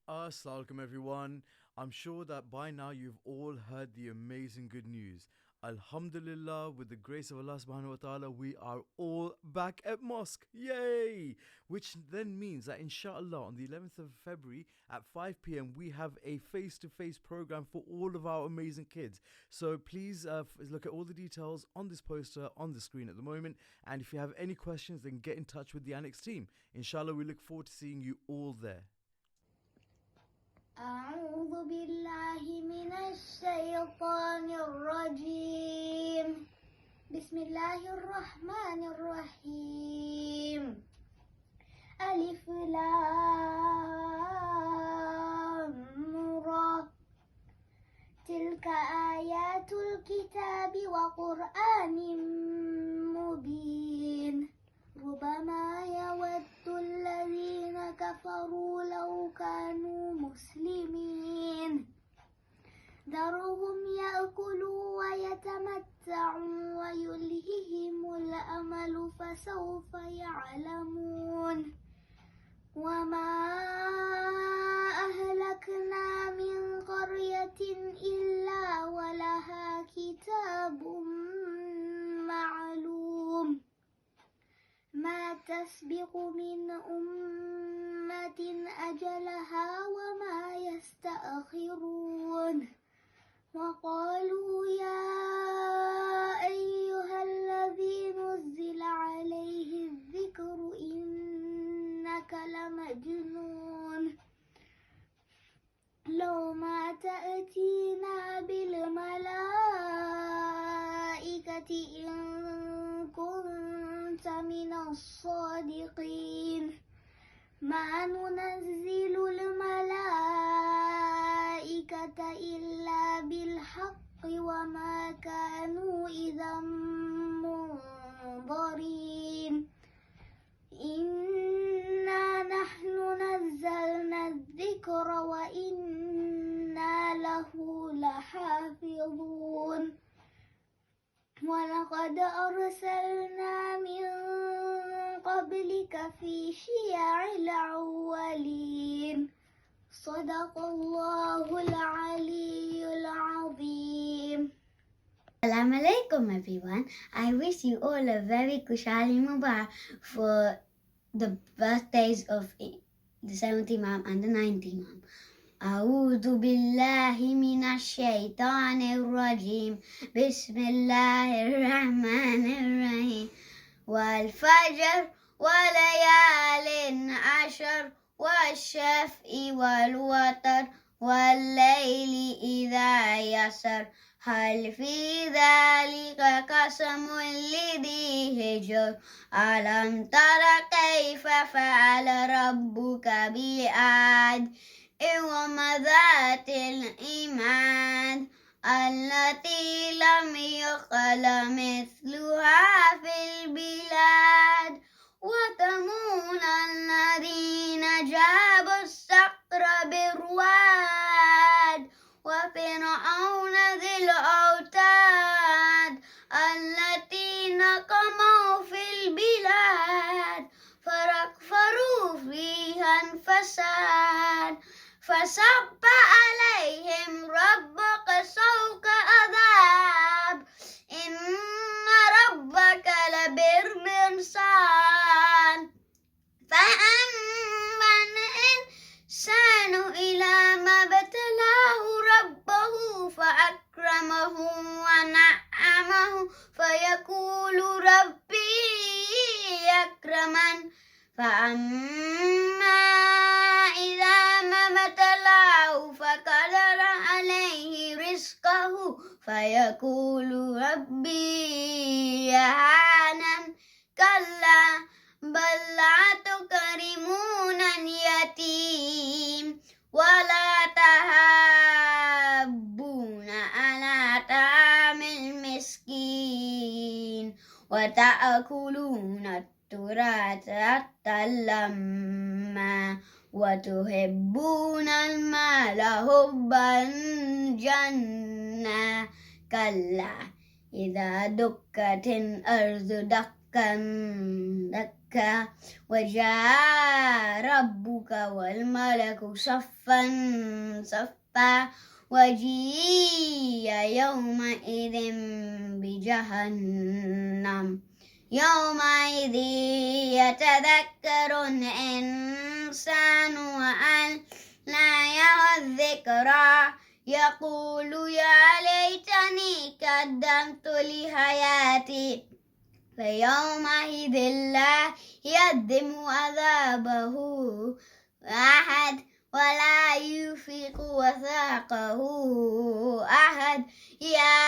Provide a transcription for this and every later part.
Assalamu alaikum everyone. I'm sure that by now you've all heard the amazing good news. Alhamdulillah, with the grace of Allah subhanahu wa ta'ala, we are all back at mosque. Yay! Which then means that inshallah on the 11th of February at 5 p.m. we have a face-to-face program for all of our amazing kids. So please look at all the details on this poster on the screen at the moment. And if you have any questions, then get in touch with the Annex team. Inshallah, we look forward to seeing you all there. أعوذ بالله من الشيطان الرجيم بسم الله الرحمن الرحيم ألف لام را تلك آيات الكتاب وقرآن مبين ربما يود الذين كفروا لو كانوا مسلمين ذرهم يأكلوا ويتمتعوا ويلههم الأمل فسوف يعلمون وما أهلكنا من قرية إلا ولها كتاب معلوم ما تسبق من أمة أجلها وما يستأخرون وقالوا يا أيها الذي نزل عليه الذكر إنك لمجنون لو ما تأتينا بالملائكة إن كنت من الصادقين ما ننزل الملائكة إلا بالحق وما كانوا إذا منظرين إنا نحن نزلنا الذكر وإنا له لحافظون ولقد أرسلنا من قبلك في شيع الأولين صدق الله العلي العظيم. Assalamu alaikum everyone. I wish you all a very Khushali Mubarak for the birthdays of the 7th Imam and the 9th Imam. أعوذ بالله من الشيطان الرجيم بسم الله الرحمن الرحيم والفجر وليال عشر والشفع والوتر والليل إذا يسر هل في ذلك قسم لذي هجر ألم تر كيف فعل ربك بعاد إرم ذات العماد التي لم يخلق مثلها في البلاد وثمود الذين جابوا الصخر بالواد وفرعون ذي الأوتاد التي نقموا في البلاد فاستكبروا فيها الفساد فصب عليهم ربك سوط عذاب إن ربك لبالمرصاد فأما الإنسان إلى ما ابتلاه ربه فأكرمه ونعمه فيقول ربي أكرمن فأما إذا ما ابتلاه فقدر عليه رزقه فيقول ربي يهانن كلا بل لا تكرمون اليتيم ولا تحاضون على طعام المسكين وتأكلون التراث أكلا لما وتحبون المال حبا جما كلا إذا دكت الأرض دكا دكا وجاء ربك والملك صفا صفا وجيء يومئذ بجهنم يومئذ يتذكر الإنسان وأن لا يرى الذكرى يقول يا ليتني قدمت لحياتي فيومئذ لا يقدم عذابه أحد ولا يوثق وثاقه أحد يا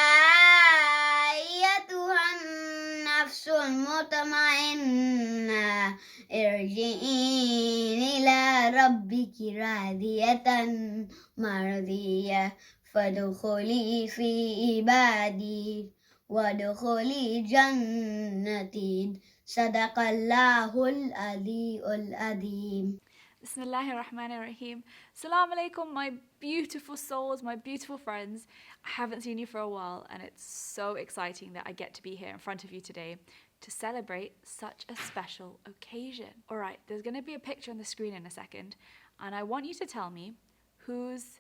أيتها النفس المطمئنة ارجعي إلى ربك راضية مرضية فادخلي في عبادي وادخلي جنتي صدق الله العلي العظيم. Bismillahir Rahmanir Rahim. Assalamu alaikum, my beautiful souls, my beautiful friends. I haven't seen you for a while, and it's so exciting that I get to be here in front of you today to celebrate such a special occasion. Alright, there's going to be a picture on the screen in a second, and I want you to tell me whose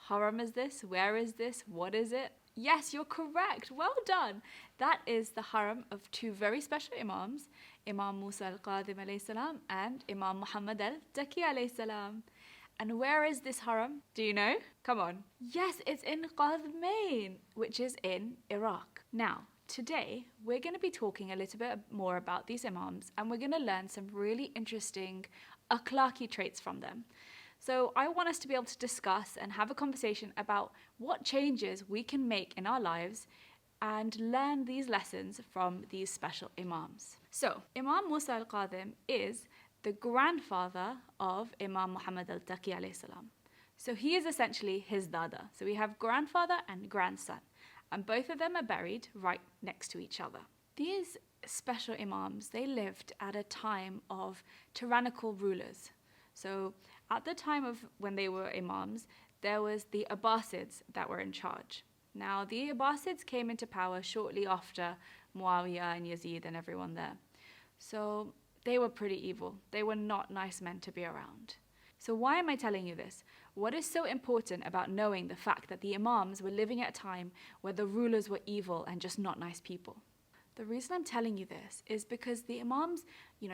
haram is this? Where is this? What is it? Yes, you're correct. Well done. That is the haram of two very special Imams, Imam Musa al-Kadhim alayhi salam and Imam Muhammad al-Taqi alayhi salam. And where is this haram? Do you know? Come on. Yes, it's in Kadhim, which is in Iraq. Now, today we're going to be talking a little bit more about these Imams, and we're going to learn some really interesting akhlaqi traits from them. So I want us to be able to discuss and have a conversation about what changes we can make in our lives and learn these lessons from these special Imams. So Imam Musa al-Kadhim is the grandfather of Imam Muhammad al-Taqi alayhi salam. So he is essentially his dada. So we have grandfather and grandson, and both of them are buried right next to each other. These special Imams, they lived at a time of tyrannical rulers. So at the time of when they were Imams, there was the Abbasids that were in charge. Now, the Abbasids came into power shortly after Muawiyah and Yazid and everyone there. So they were pretty evil. They were not nice men to be around. So why am I telling you this? What is so important about knowing the fact that the Imams were living at a time where the rulers were evil and just not nice people? The reason I'm telling you this is because the Imams,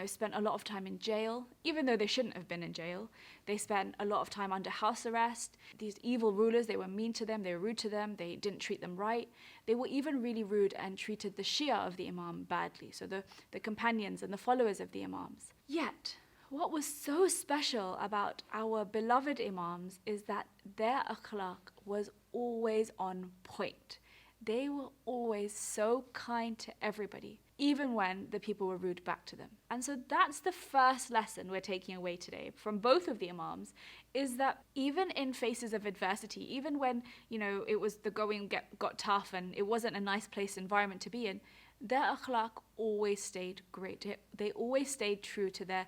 spent a lot of time in jail, even though they shouldn't have been in jail. They spent a lot of time under house arrest. These evil rulers, they were mean to them, they were rude to them, they didn't treat them right. They were even really rude and treated the Shia of the Imam badly, so the companions and the followers of the Imams. Yet, what was so special about our beloved Imams is that their akhlaq was always on point. They were always so kind to everybody, even when the people were rude back to them. And so that's the first lesson we're taking away today from both of the Imams, is that even in faces of adversity, even when, it was the going got tough and it wasn't a nice environment to be in, their akhlaq always stayed great. They always stayed true to their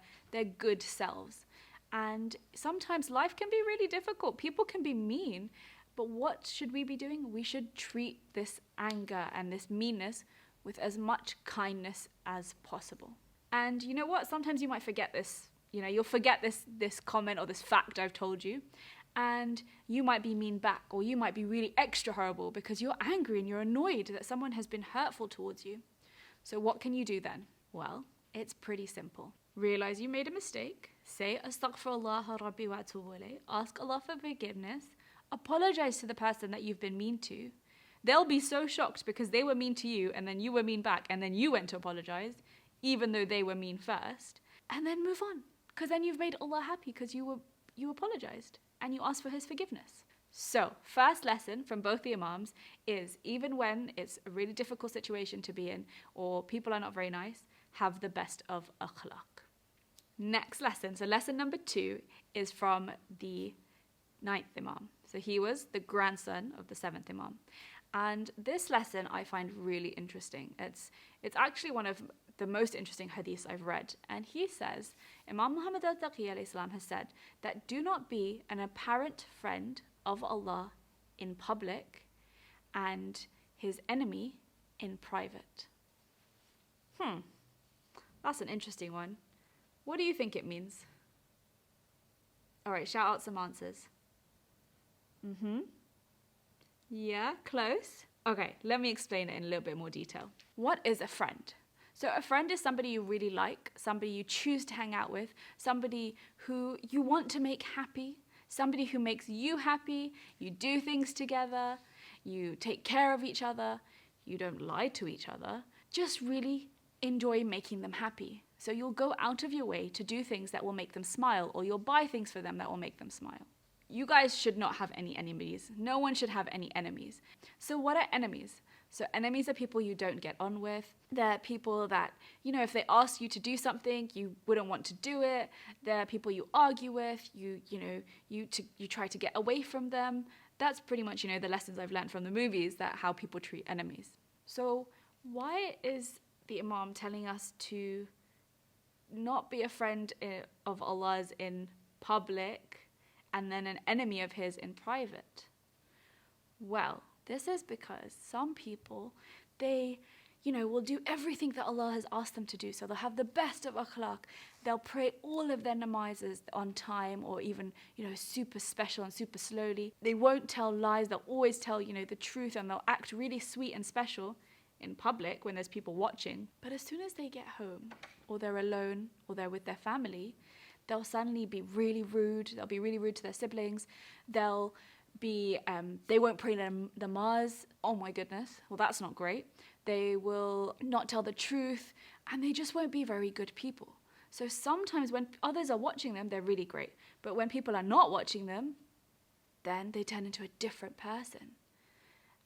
good selves. And sometimes life can be really difficult. People can be mean. But what should we be doing? We should treat this anger and this meanness with as much kindness as possible. And you know what? Sometimes you might forget this. You'll forget this comment or this fact I've told you. And you might be mean back, or you might be really extra horrible because you're angry and you're annoyed that someone has been hurtful towards you. So what can you do then? Well, it's pretty simple. Realize you made a mistake. Say astaghfirullah rabbi wa atubu ilayh. Ask Allah for forgiveness. Apologize to the person that you've been mean to. They'll be so shocked because they were mean to you and then you were mean back and then you went to apologize, even though they were mean first. And then move on, because then you've made Allah happy because you apologized and you asked for His forgiveness. So, first lesson from both the Imams is, even when it's a really difficult situation to be in or people are not very nice, have the best of akhlaq. Next lesson, so lesson number 2 is from the 9th Imam. So he was the grandson of the 7th Imam. And this lesson I find really interesting. It's actually one of the most interesting hadiths I've read. And he says, Imam Muhammad al-Taqi alayhi salam has said that do not be an apparent friend of Allah in public and His enemy in private. That's an interesting one. What do you think it means? All right, shout out some answers. Yeah, close. Okay, let me explain it in a little bit more detail. What is a friend? So a friend is somebody you really like, somebody you choose to hang out with, somebody who you want to make happy, somebody who makes you happy, you do things together, you take care of each other, you don't lie to each other, just really enjoy making them happy. So you'll go out of your way to do things that will make them smile, or you'll buy things for them that will make them smile. You guys should not have any enemies. No one should have any enemies. So what are enemies? So enemies are people you don't get on with. They're people that, if they ask you to do something, you wouldn't want to do it. They're people you argue with, you try to get away from them. That's pretty much, the lessons I've learned from the movies, that how people treat enemies. So why is the Imam telling us to not be a friend of Allah's in public and then an enemy of his in private? Well, this is because some people, they, will do everything that Allah has asked them to do. So they'll have the best of akhlaq. They'll pray all of their namazes on time, or even, super special and super slowly. They won't tell lies. They'll always tell, the truth, and they'll act really sweet and special in public when there's people watching. But as soon as they get home, or they're alone, or they're with their family, they'll suddenly be really rude. They'll be really rude to their siblings. They'll be, they won't pray namaz. Oh my goodness. Well, that's not great. They will not tell the truth, and they just won't be very good people. So sometimes when others are watching them, they're really great. But when people are not watching them, then they turn into a different person.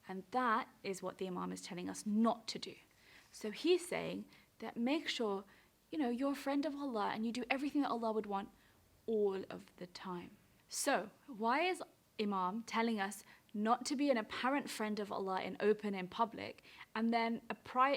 And that is what the Imam is telling us not to do. So he's saying that make sure, you're a friend of Allah and you do everything that Allah would want all of the time. So why is Imam telling us not to be an apparent friend of Allah in open and public, and then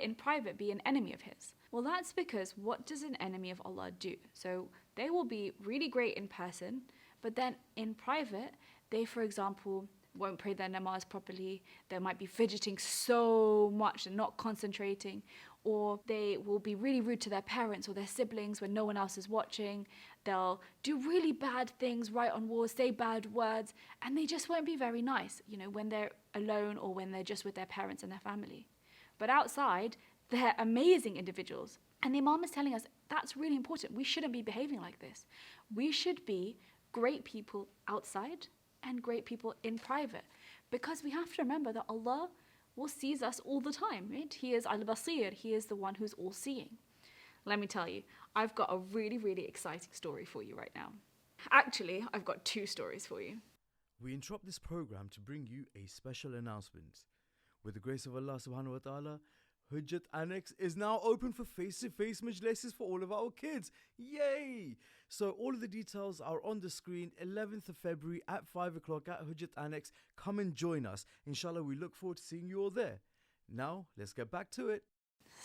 in private be an enemy of his? Well, that's because what does an enemy of Allah do? So they will be really great in person, but then in private, they, for example, won't pray their namaz properly. They might be fidgeting so much and not concentrating, or they will be really rude to their parents or their siblings when no one else is watching. They'll do really bad things, write on walls, say bad words, and they just won't be very nice, when they're alone or when they're just with their parents and their family. But outside, they're amazing individuals. And the Imam is telling us that's really important. We shouldn't be behaving like this. We should be great people outside and great people in private, because we have to remember that Allah will sees us all the time, right? He is Al-Basir. He is the one who's all-seeing. Let me tell you, I've got a really, really exciting story for you right now. Actually, I've got two stories for you. We interrupt this program to bring you a special announcement. With the grace of Allah subhanahu wa ta'ala, Hujjat Annex is now open for face-to-face majlises for all of our kids. Yay! So all of the details are on the screen. 11th of February at 5 o'clock at Hujjat Annex. Come and join us. Inshallah, we look forward to seeing you all there. Now, let's get back to it.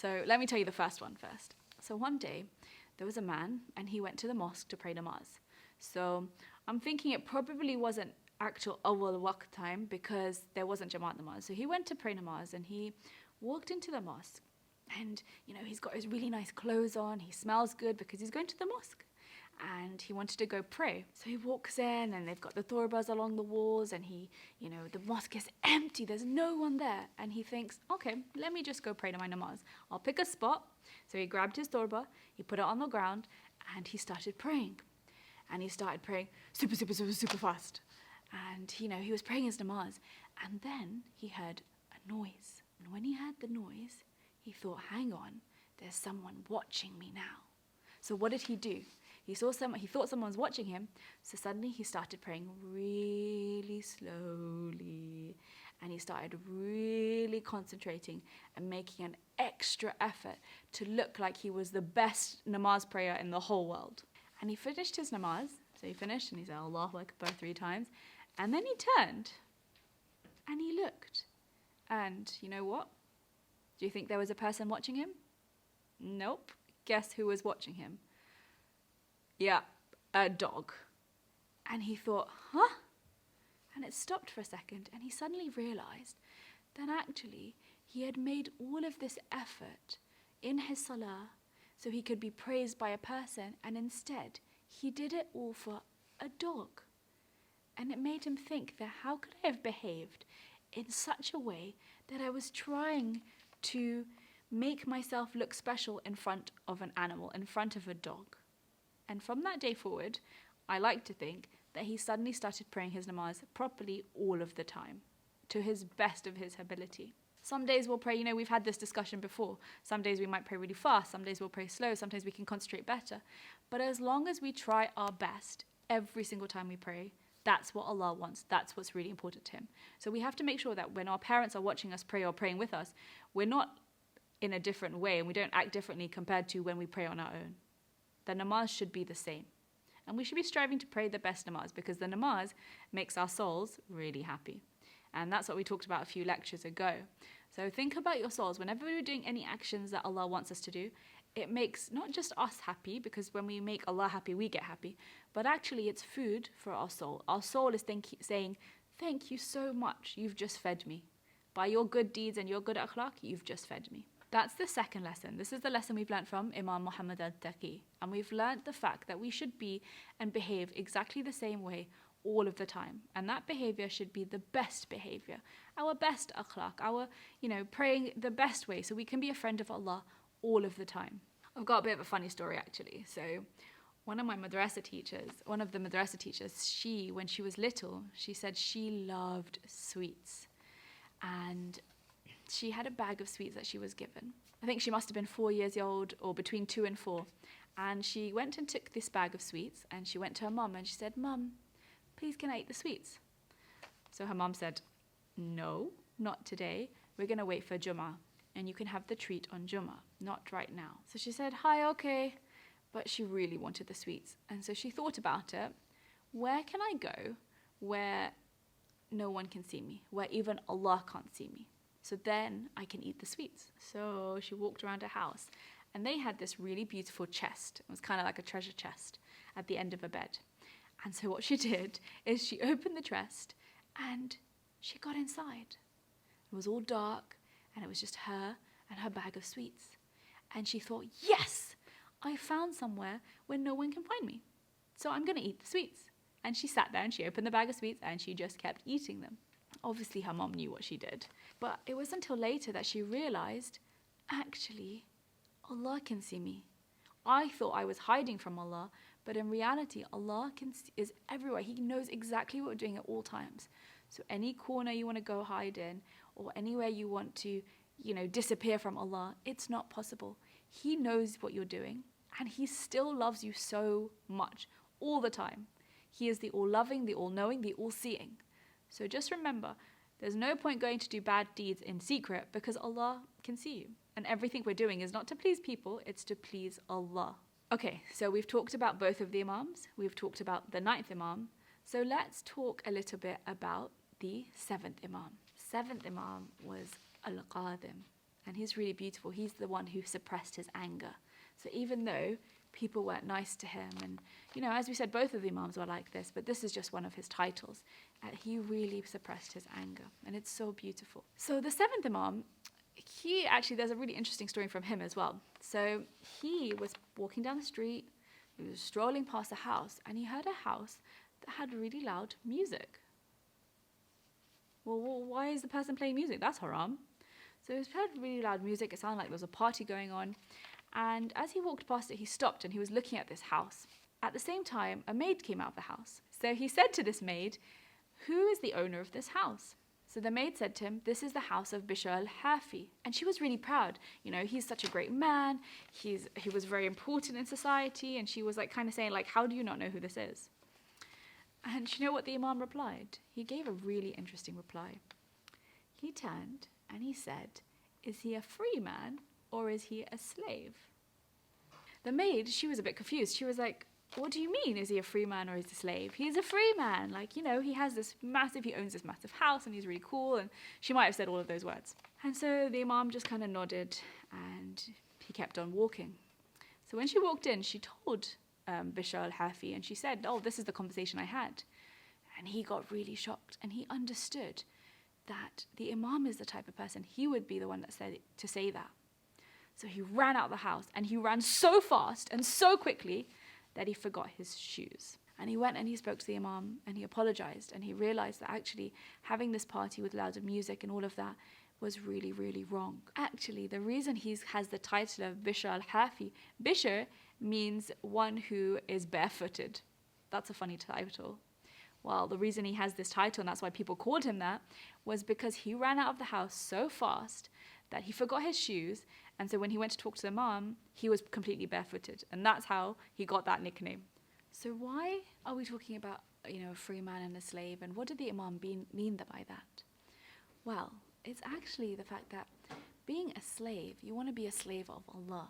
So let me tell you the first one first. So one day, there was a man and he went to the mosque to pray namaz. So I'm thinking it probably wasn't actual awwal waqt time, because there wasn't Jamaat namaz. So he went to pray namaz and he walked into the mosque, and he's got his really nice clothes on. He smells good because he's going to the mosque, and he wanted to go pray. So he walks in, and they've got the thorbas along the walls, and the mosque is empty. There's no one there, and he thinks, okay, let me just go pray to my namaz. I'll pick a spot. So he grabbed his thorba, he put it on the ground, and he started praying. And he started praying super, super, super, super fast. And he was praying his namaz, and then he heard a noise. And when he heard the noise, he thought, hang on, there's someone watching me now. So what did he do? He thought someone was watching him, so suddenly he started praying really slowly, and he started really concentrating and making an extra effort to look like he was the best namaz prayer in the whole world. And he finished his namaz, so he finished and he said Allahu Akbar 3 times, and then he turned and he looked. And you know what? Do you think there was a person watching him? Nope. Guess who was watching him? Yeah, a dog. And he thought, huh? And it stopped for a second, and he suddenly realized that actually he had made all of this effort in his salah so he could be praised by a person, and instead he did it all for a dog. And it made him think that how could I have behaved in such a way that I was trying to make myself look special in front of an animal, in front of a dog. And from that day forward, I like to think that he suddenly started praying his namaz properly all of the time, to his best of his ability. Some days we'll pray, we've had this discussion before. Some days we might pray really fast, some days we'll pray slow, sometimes we can concentrate better. But as long as we try our best every single time we pray, that's what Allah wants. That's what's really important to Him. So we have to make sure that when our parents are watching us pray or praying with us, we're not in a different way and we don't act differently compared to when we pray on our own. The namaz should be the same. And we should be striving to pray the best namaz, because the namaz makes our souls really happy. And that's what we talked about a few lectures ago. So think about your souls. Whenever we're doing any actions that Allah wants us to do, it makes not just us happy, because when we make Allah happy, we get happy, but actually it's food for our soul. Our soul is saying, thank you so much, you've just fed me. By your good deeds and your good akhlaq, you've just fed me. That's the second lesson. This is the lesson we've learned from Imam Muhammad al-Taqi. And we've learned the fact that we should be and behave exactly the same way all of the time. And that behavior should be the best behavior, our best akhlaq, our, praying the best way, so we can be a friend of Allah all of the time. I've got a bit of a funny story actually. So one of the madrasa teachers, when she was little, she said she loved sweets. And she had a bag of sweets that she was given. I think she must have been 4 years old, or between 2 and 4. And she went and took this bag of sweets, and she went to her mum and she said, "Mum, please can I eat the sweets?" So her mum said, "No, not today. We're going to wait for Jummah, and you can have the treat on Jummah, not right now." So she said, "Hi, okay." But she really wanted the sweets. And so she thought about it. Where can I go where no one can see me, where even Allah can't see me? So then I can eat the sweets. So she walked around her house, and they had this really beautiful chest. It was kind of like a treasure chest at the end of a bed. And so what she did is she opened the chest and she got inside. It was all dark, and it was just her and her bag of sweets. And she thought, yes, I found somewhere where no one can find me. So I'm going to eat the sweets. And she sat there and she opened the bag of sweets and she just kept eating them. Obviously her mom knew what she did. But it was until later that she realized, actually, Allah can see me. I thought I was hiding from Allah, but in reality, Allah is everywhere. He knows exactly what we're doing at all times. So any corner you want to go hide in, or anywhere you want to, disappear from Allah, it's not possible. He knows what you're doing, and He still loves you so much, all the time. He is the all-loving, the all-knowing, the all-seeing. So just remember, there's no point going to do bad deeds in secret, because Allah can see you. And everything we're doing is not to please people, it's to please Allah. Okay, so we've talked about both of the Imams. We've talked about the 9th Imam. So let's talk a little bit about the 7th Imam. 7th Imam was Al-Kadhim. And he's really beautiful. He's the one who suppressed his anger. So even though people weren't nice to him, and, as we said, both of the Imams were like this, but this is just one of his titles. He really suppressed his anger. And it's so beautiful. So the 7th Imam, there's a really interesting story from him as well. So he was walking down the street, he was strolling past a house, and he heard a house that had really loud music. Well, why is the person playing music? That's haram. So he heard really loud music. It sounded like there was a party going on. And as he walked past it, he stopped and he was looking at this house. At the same time, a maid came out of the house. So he said to this maid, "Who is the owner of this house?" So the maid said to him, "This is the house of Bishr al-Hafi." And she was really proud. He's such a great man. He was very important in society. And she was kind of saying, how do you not know who this is? And you know what the Imam replied? He gave a really interesting reply. He turned and he said, "Is he a free man or is he a slave?" The maid, she was a bit confused. She was like, "What do you mean? Is he a free man or is he a slave? He's a free man. he owns this massive house and he's really cool." And she might have said all of those words. And so the Imam just kind of nodded and he kept on walking. So when she walked in, she told Bishr al-Hafi, and she said, "Oh, this is the conversation I had." And he got really shocked, and he understood that the Imam is the type of person, he would be the one that said to say that. So he ran out of the house, and he ran so fast and so quickly that he forgot his shoes. And he went and he spoke to the Imam and he apologized, and he realized that actually having this party with louder music and all of that was really, really wrong. Actually, the reason he has the title of Bishr al-Hafi, Bishr means one who is barefooted. That's a funny title. Well, the reason he has this title, and that's why people called him that, was because he ran out of the house so fast that he forgot his shoes, and so when he went to talk to the Imam, he was completely barefooted, and that's how he got that nickname. So why are we talking about, a free man and a slave, and what did the Imam mean by that? Well, it's actually the fact that being a slave, you want to be a slave of Allah.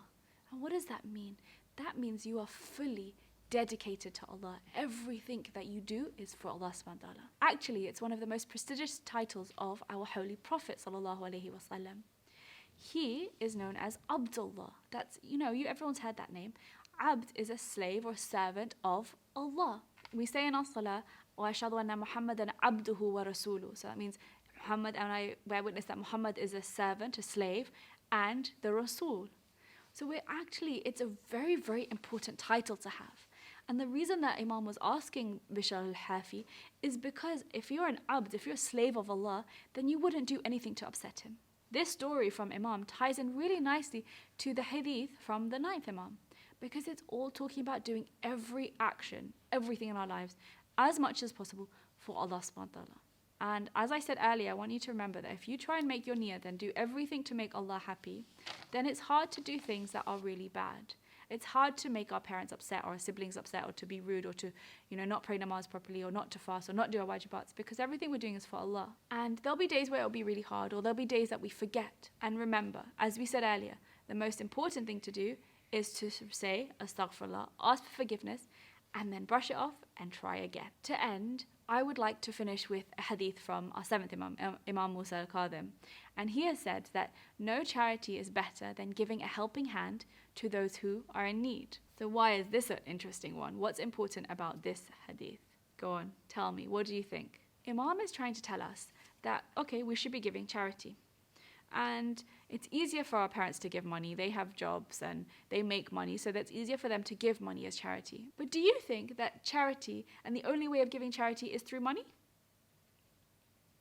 And what does that mean? That means you are fully dedicated to Allah. Everything that you do is for Allah subhanahu wa ta'ala. Actually, it's one of the most prestigious titles of our Holy Prophet sallallahu alaihi wasallam. He is known as Abdullah. That's, everyone's heard that name. Abd is a slave or servant of Allah. We say in our salah, وَأَشْهَدُ أَنَّ مُحَمَّدًا عَبْدُهُ وَرَسُولُهُ. So that means Muhammad, and I bear witness that Muhammad is a servant, a slave, and the Rasul. So it's a very, very important title to have. And the reason that Imam was asking Bishr al-Hafi is because if you're an abd, if you're a slave of Allah, then you wouldn't do anything to upset him. This story from Imam ties in really nicely to the hadith from the 9th Imam, because it's all talking about doing every action, everything in our lives, as much as possible for Allah subhanahu wa ta'ala. And as I said earlier, I want you to remember that if you try and make your niyat and do everything to make Allah happy, then it's hard to do things that are really bad. It's hard to make our parents upset or our siblings upset, or to be rude, or to, not pray namaz properly, or not to fast, or not do our wajibats, because everything we're doing is for Allah. And there'll be days where it'll be really hard, or there'll be days that we forget. And remember, as we said earlier, the most important thing to do is to say astaghfirullah, ask for forgiveness, and then brush it off and try again. To end, I would like to finish with a hadith from our 7th Imam, Imam Musa al-Kadhim. And he has said that no charity is better than giving a helping hand to those who are in need. So why is this an interesting one? What's important about this hadith? Go on, tell me, what do you think? Imam is trying to tell us that, okay, we should be giving charity. And it's easier for our parents to give money. They have jobs and they make money, so that's easier for them to give money as charity. But do you think that charity, and the only way of giving charity is through money?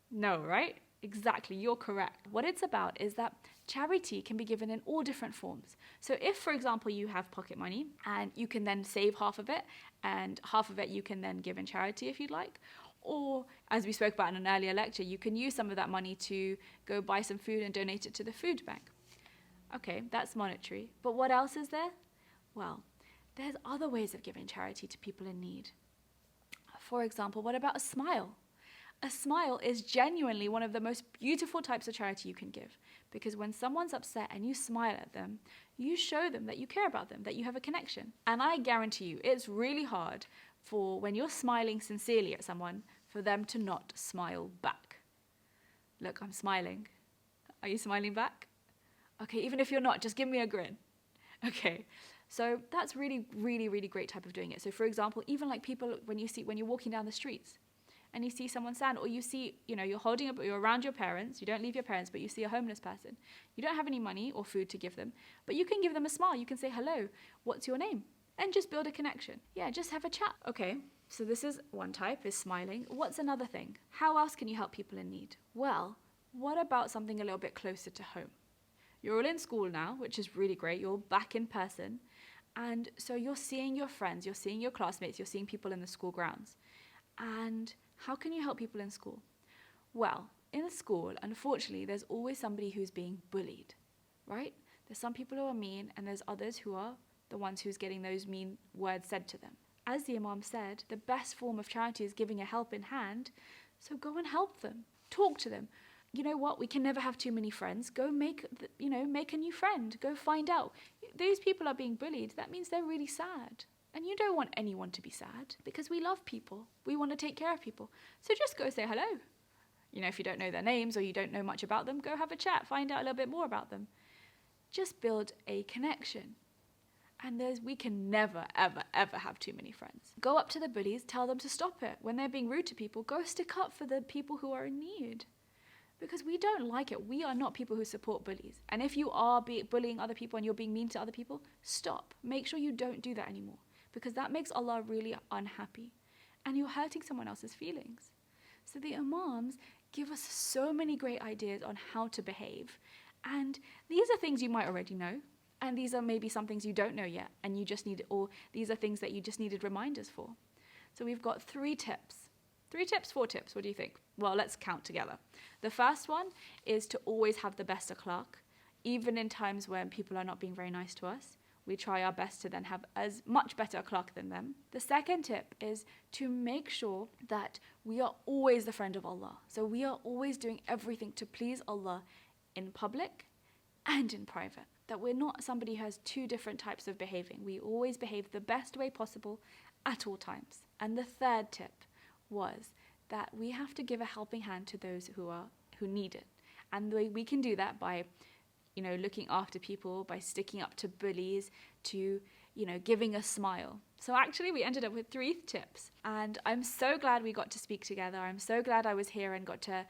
No, right? Exactly, you're correct. What it's about is that charity can be given in all different forms. So if, for example, you have pocket money and you can then save half of it, and half of it you can then give in charity if you'd like. Or, as we spoke about in an earlier lecture, you can use some of that money to go buy some food and donate it to the food bank. Okay, that's monetary. But what else is there? Well, there's other ways of giving charity to people in need. For example, what about a smile? A smile is genuinely one of the most beautiful types of charity you can give, because when someone's upset and you smile at them, you show them that you care about them, that you have a connection. And I guarantee you, it's really hard for when you're smiling sincerely at someone, for them to not smile back. Look, I'm smiling. Are you smiling back? Okay, even if you're not, just give me a grin. Okay, so that's really, really, really great type of doing it. So for example, even like people, when you're walking down the streets and you see someone sad, or you see, you're around your parents, you don't leave your parents, but you see a homeless person. You don't have any money or food to give them, but you can give them a smile. You can say, hello, what's your name? And just build a connection. Yeah, just have a chat. Okay, so this is one type, is smiling. What's another thing? How else can you help people in need? Well, what about something a little bit closer to home? You're all in school now, which is really great. You're back in person. And so you're seeing your friends, you're seeing your classmates, you're seeing people in the school grounds. And how can you help people in school? Well, in school, unfortunately, there's always somebody who's being bullied, right? There's some people who are mean, and there's others who are the ones who's getting those mean words said to them. As the Imam said, the best form of charity is giving a helping hand, so go and help them. Talk to them. You know what? We can never have too many friends. Go make a new friend. Go find out. These people are being bullied. That means they're really sad. And you don't want anyone to be sad, because we love people. We want to take care of people. So just go say hello. If you don't know their names or you don't know much about them, go have a chat. Find out a little bit more about them. Just build a connection. And we can never, ever, ever have too many friends. Go up to the bullies, tell them to stop it. When they're being rude to people, go stick up for the people who are in need. because we don't like it. We are not people who support bullies. And if you are bullying other people and you're being mean to other people, stop. Make sure you don't do that anymore, because that makes Allah really unhappy and you're hurting someone else's feelings. So the Imams give us so many great ideas on how to behave. And these are things you might already know. And these are maybe some things you don't know yet, and you just need, or these are things that you just needed reminders for. So we've got 3 tips. 3 tips, 4 tips, what do you think? Well, let's count together. The first one is to always have the best akhlaq, even in times when people are not being very nice to us. We try our best to then have as much better akhlaq than them. The second tip is to make sure that we are always the friend of Allah. So we are always doing everything to please Allah in public and in private. That we're not somebody who has 2 different types of behaving. We always behave the best way possible at all times. And the third tip was that we have to give a helping hand to those who need it. And the way we can do that by, looking after people, by sticking up to bullies, to, giving a smile. So actually we ended up with 3 tips. And I'm so glad we got to speak together. I'm so glad I was here and got to,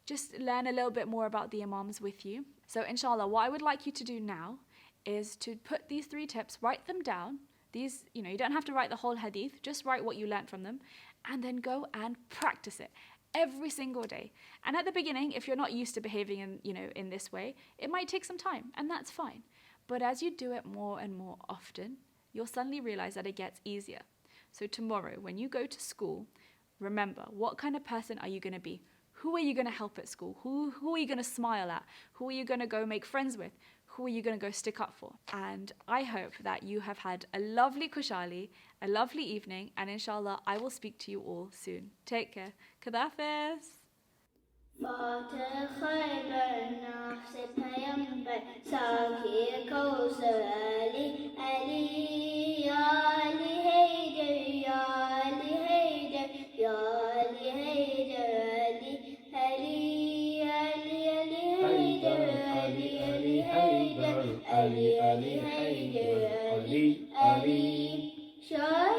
just learn a little bit more about the Imams with you. So inshallah, what I would like you to do now is to put these 3 tips, write them down. These, you don't have to write the whole hadith, just write what you learnt from them, and then go and practice it every single day. And at the beginning, if you're not used to behaving in this way, it might take some time, and that's fine. But as you do it more and more often, you'll suddenly realize that it gets easier. So tomorrow, when you go to school, remember, what kind of person are you going to be? Who are you going to help at school? Who are you going to smile at? Who are you going to go make friends with? Who are you going to go stick up for? And I hope that you have had a lovely Khushali, a lovely evening, and inshallah, I will speak to you all soon. Take care. Kadhim. فاتح خیبر نفس پیمبر ساقی کوثر علی علی یا علی حیدر یا علی حیدر یا علی حیدر علی علی علی علی علی حیدر علی علی حیدر علی علی شاہ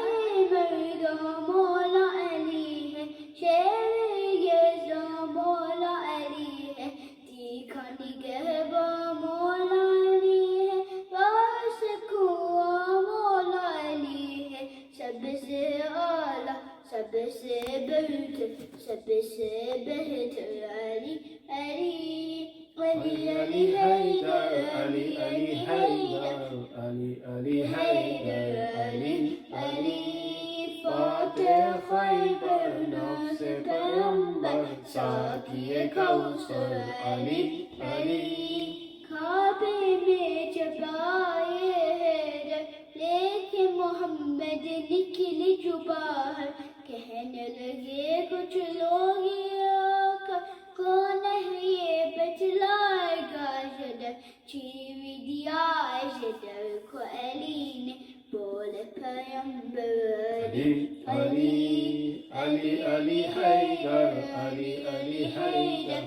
مرد مولا علی ہے شیر مولا علی ہے تیکھا نگہباں مولا علی ہے راس کنواں مولا علی ہے سب سے اعلیٰ سب سے بہتر سب سے بہتر علی علی علی علی حیدر علی علی حیدر علی علی حیدر علی علی فاتح خیبر نفس پیمبر ساقی کوثر علی علی کعبے میں چھپائے حیدر لیکن محمد نکلی جو باہر کہنے لگے کچھ لوگ یہ آقا کون ہے یہ بتلائے گا شدر چیوی دیا شدر کو علی نے بول پیمبر علی علی علی علی حیدر علی علی حیدر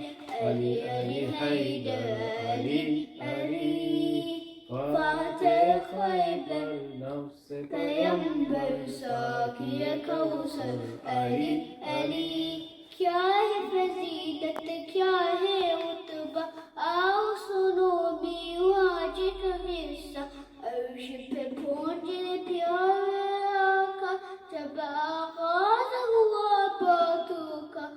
علی علی حیدر علی علی فاتح خیبر نفس پیمبر ساقی کوثر علی علی کیا ہے فضیلت کیا ہے رتبہ آؤ سنو بھی آج کا حصہ عرش پہ پہنچے پیارے آقا جب آغاز ہوا باتوں کا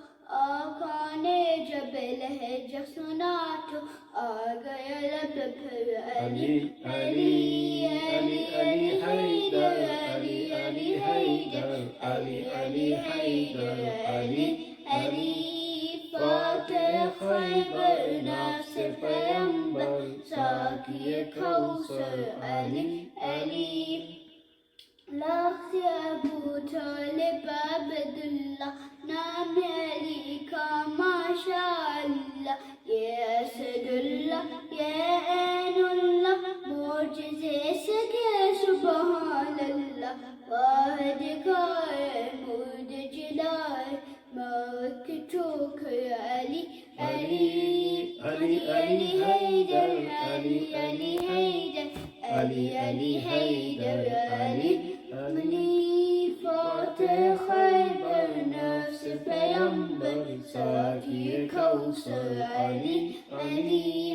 آقا نے جب لہجہ سنا تو آ گیا لب پر علی علی علی علی حیدر علی علی حیدر علی علی حیدر علی علی فاتح خیبر نفس پیمبر ساقی کوثر علی علی لاکھ ابو طالب عبداللہ نام علی کا ماشاء اللہ یہ اسد اللہ یہ عین اللہ معجزے سے کہ سبحان اللہ واحد کائے مرد جلائے موت کی ٹھوکر علی علی علی علی حیدر علی علی حیدر علی علی حیدر علی علی فاتح خیبر نفس پیمبر پیمبر ساقی کوثر علی علی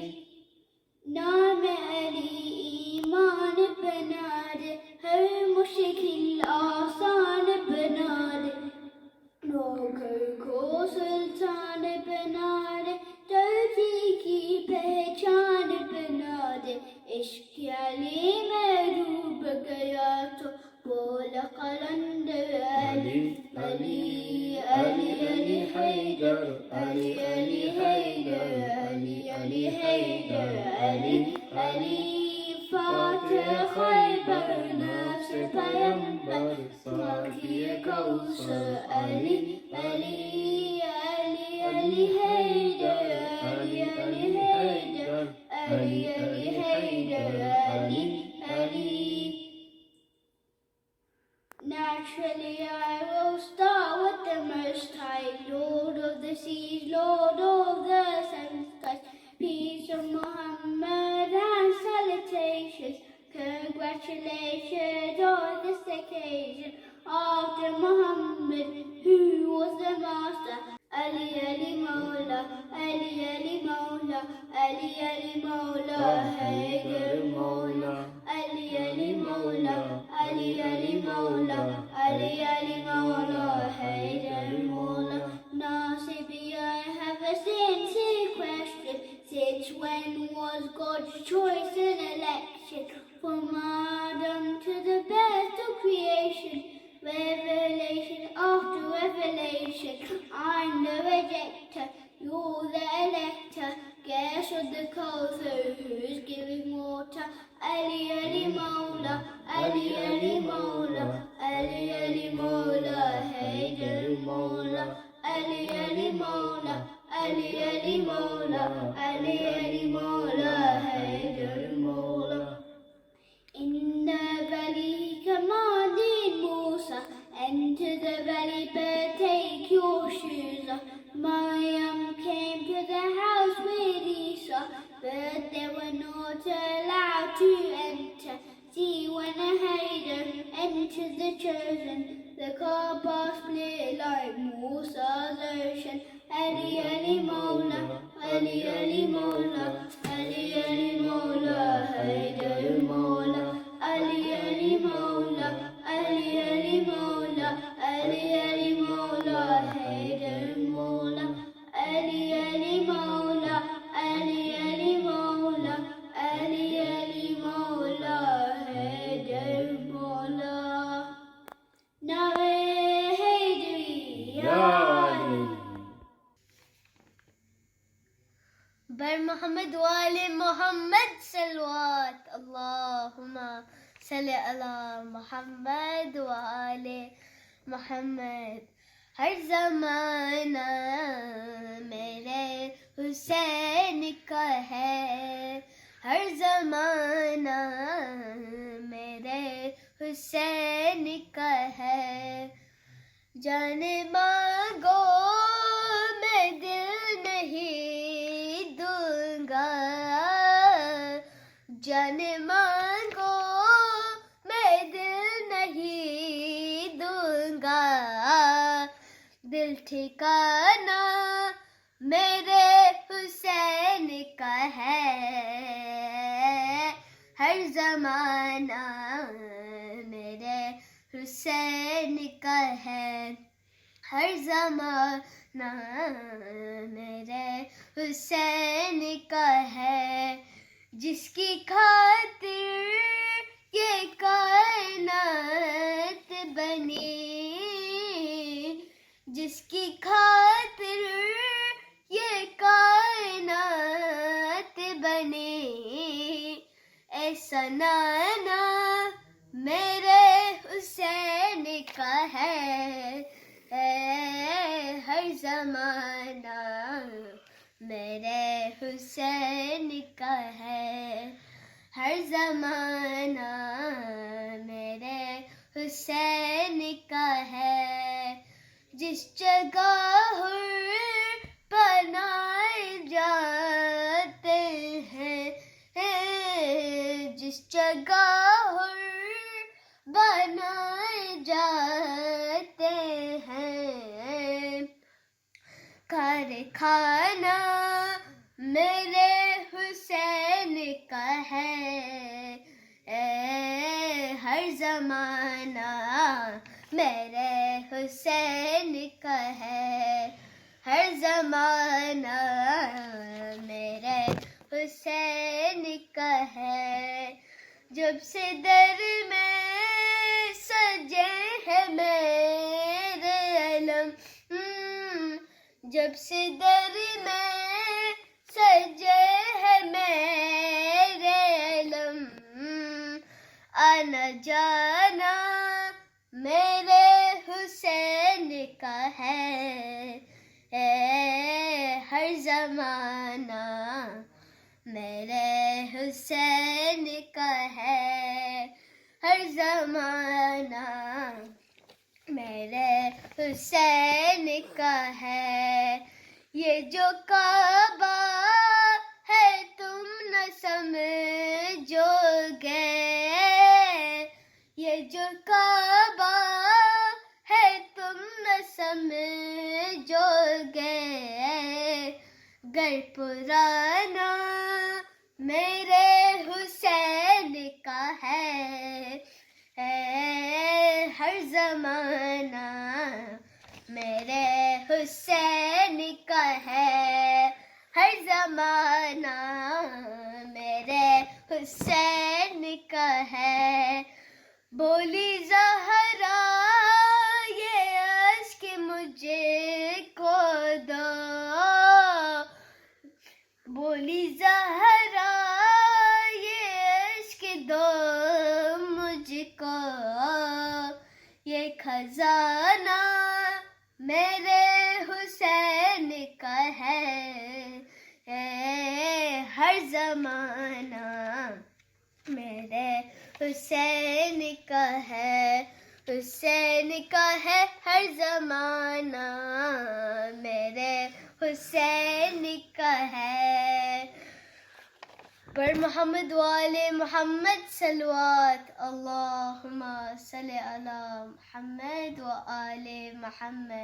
نام علی ایمان بنا دے ہر مشکل آسان بنا دے نوکر کو سلطان بنا دے تقی کی پہچان بنا دے عشق علی میں ڈوب گیا تو بولا قلندر علی علی علی علی حیدر علی علی حیدر علی علی حیدر علی علی فاتح خیبر نفس پیمبر ساقی کوثر علی علی علی علی حیدر علی علی حیدر علی علی حیدر علی علی Naturally I will start with the Most High, Lord of the seas, Lord of the seven skies. Peace of Muhammad and salutations, congratulations on this occasion. After Muhammad, who was the master? Ali Ali Mawla, Ali Ali Mawla, Ali Ali Mawla, Haydar Mawla, Ali Ali Mawla, Ali Ali Mawla, Ali Ali Mawla, Haydar Mawla. Nasibi, I have a sincere question. Since when was God's choice and election? From Adam to the best of creation, revelation after revelation. I'm the rejector, you're the elector. Guess what the Kauthar, who's giving water? Ali Ali Mawla, Ali Ali Mawla, Ali Ali Mawla, Haydar Mawla, Ali Ali Mawla, Ali Ali Mawla, Ali Ali Mawla, Haydar Mawla. In the valley he commanded Musa, enter the valley but take your shoes off. Maryam came to the house with Isa, but they were not allowed to enter. See when a Haydar entered the chosen, the Kaaba split like Musa's ocean. Ali Ali Mawla, Ali Ali Mawla, Ali Ali Mawla, Haydar Mawla, Ali Ali Mawla, Ali Ali Mawla, Ali Ali Mawla, Haydar Mawla, Ali Ali Mawla, Ali Ali Mawla, Ali Ali Mawla, Haydar Mawla. Nare Haydari Ya Ali. بر محمد وآل محمد صلوات اللهم صل على محمد وآل محمد ہر زمانہ میرے حسین کا ہے ہر زمانہ میرے حسین کا ہے جان مانگو میں دل نہیں دوں گا جان مانگو میں دل نہیں دوں گا دل ٹھکانا میرے حسین کا ہے ہر زمانہ میرے حسین کا ہے ہر زمانہ میرے حسین کا ہے جس کی خاطر یہ کائنات بنی جس کی خاطر یہ کائنات بنی ایسا نانا میرے حسین کا ہے ہر زمانہ میرے حسین کا ہے ہر زمانہ میرے حسین کا ہے جس جگہ حر بنائے جاتے ہیں جس جگہ حر بنائے جاتے ہیں کارخانہ میرے حسین کا ہے، ہر زمانہ میرے حسین کا ہے، ہر زمانہ میرے حسین کا ہے. جب سے در میں سجے ہیں میرے علم، جب سے در میں سجے ہیں میرے علم، آنا جانا میرے حسین کا ہے، ہر زمانہ میرے حسین کا ہے، ہر زمانہ میرے حسین کا ہے. یہ جو کعبہ ہے تم نہ سمجھو گے، یہ جو کعبہ ہے تم نہ سمجھو گے، گر پرانا میرے حسین کا ہے، ہر زمانہ میرے حسین کا ہے، ہر زمانہ میرے حسین کا ہے. بولی زہرا یہ اشک مجھے کو دو، بولی زہرا یہ عشق دو مجھ کو، یہ خزانہ میرے حسین کا ہے، ہر زمانہ میرے حسین کا ہے، حسین کا ہے، ہر زمانہ میرے حسین کا ہے. پر محمد والے محمد صلوات، اللہم صلی علی محمد و آل محمد.